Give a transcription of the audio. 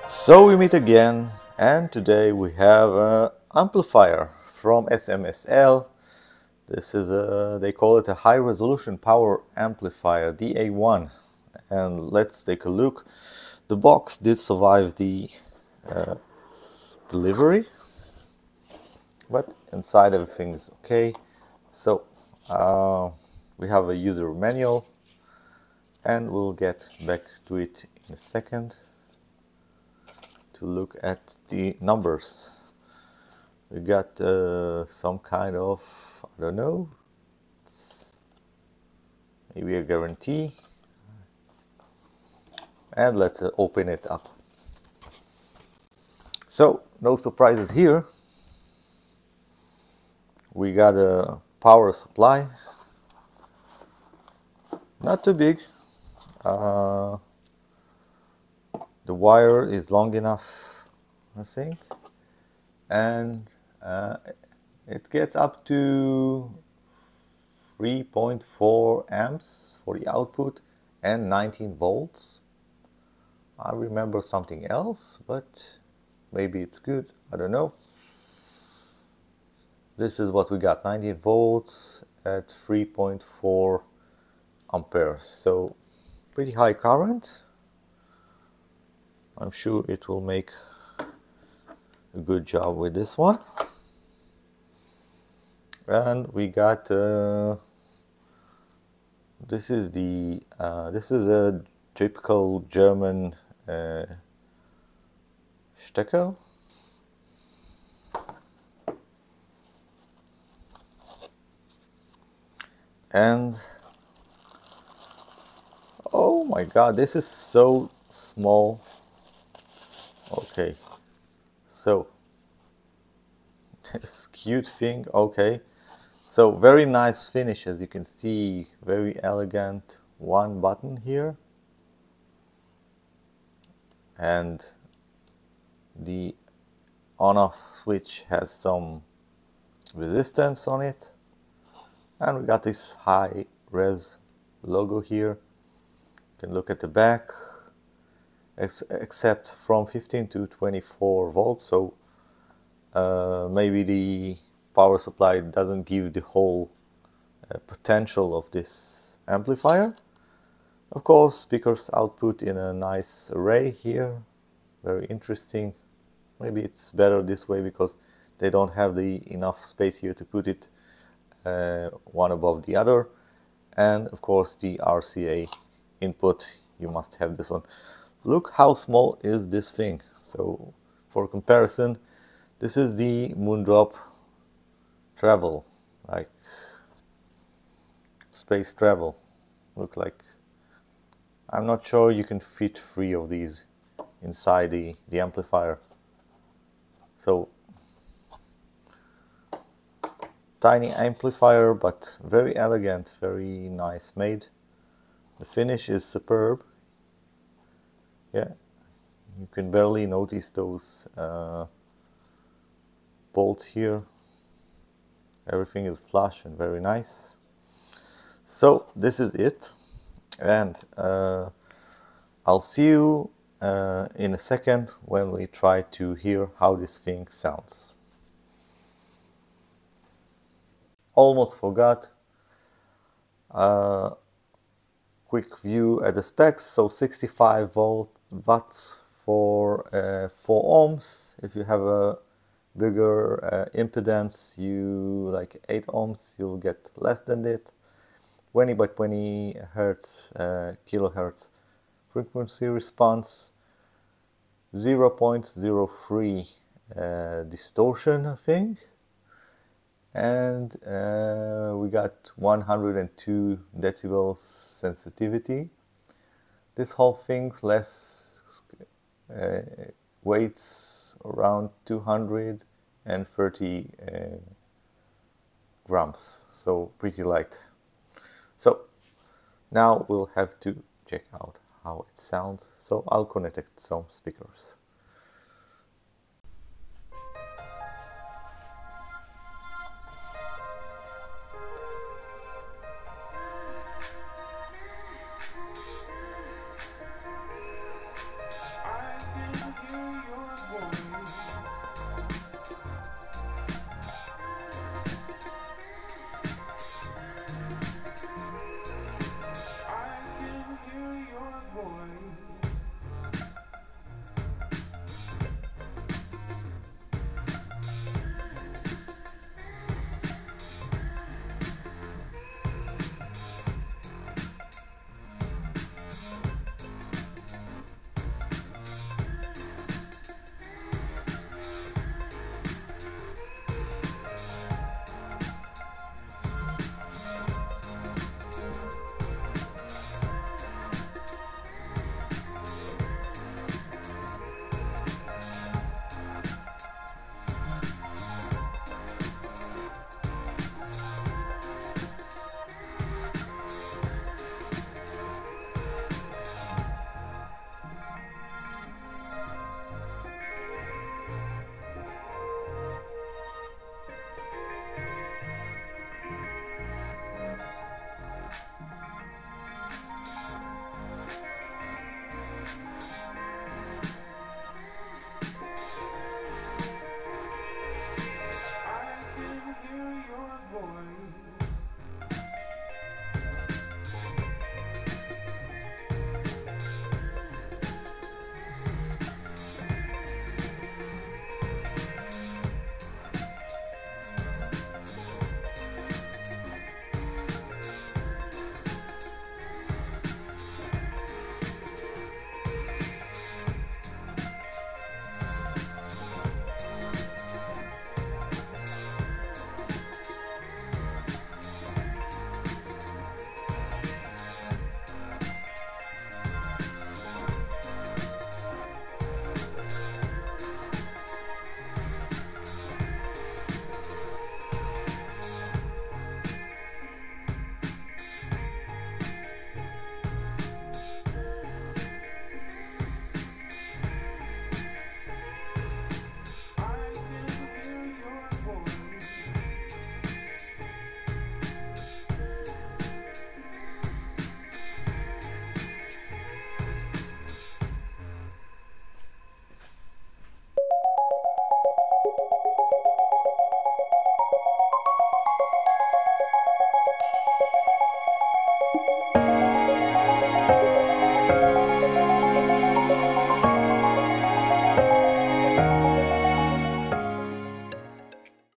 So we meet again, and today we have an amplifier from SMSL. This is they call it a high resolution power amplifier DA1. And let's take a look. The box did survive the delivery, but inside everything is okay. So we have a user manual, and we'll get back to it in a second to look at the numbers. We got some kind of, I don't know, maybe a guarantee. And let's open it up. So, no surprises here. We got a power supply. Not too big. The wire is long enough, I think. And it gets up to 3.4 amps for the output and 19 volts. I remember something else, but maybe it's good, I don't know. This is what we got, 19 volts at 3.4 amperes, so pretty high current. I'm sure it will make a good job with this one. And we got this is a typical German Stecker. And oh my god, this is so small. Okay, so this cute thing. Okay, so very nice finish, as you can see, very elegant. One button here, and the on-off switch has some resistance on it, and we got this high res logo here. You can look at the back, except from 15 to 24 volts, so maybe the power supply doesn't give the whole potential of this amplifier. Of course, speakers output in a nice array here, very interesting. Maybe it's better this way because they don't have enough space here to put it one above the other. And of course the RCA input, you must have this one. Look how small is this thing. So for comparison, this is the Moondrop Travel, like space travel. Look like, I'm not sure you can fit 3 of these inside the amplifier. So tiny amplifier, but very elegant, very nice made. The finish is superb. Yeah, you can barely notice those bolts here. Everything is flush and very nice. So this is it, and I'll see you in a second when we try to hear how this thing sounds. Almost forgot. Quick view at the specs. So 65 watts for 4 ohms. If you have a bigger impedance, you like 8 ohms, you'll get less than it. 20 by 20 hertz kilohertz frequency response, 0.03 distortion, I think, and we got 102 decibels sensitivity. This whole thing weighs around 230 grams, so pretty light. So now we'll have to check out how it sounds, so I'll connect some speakers.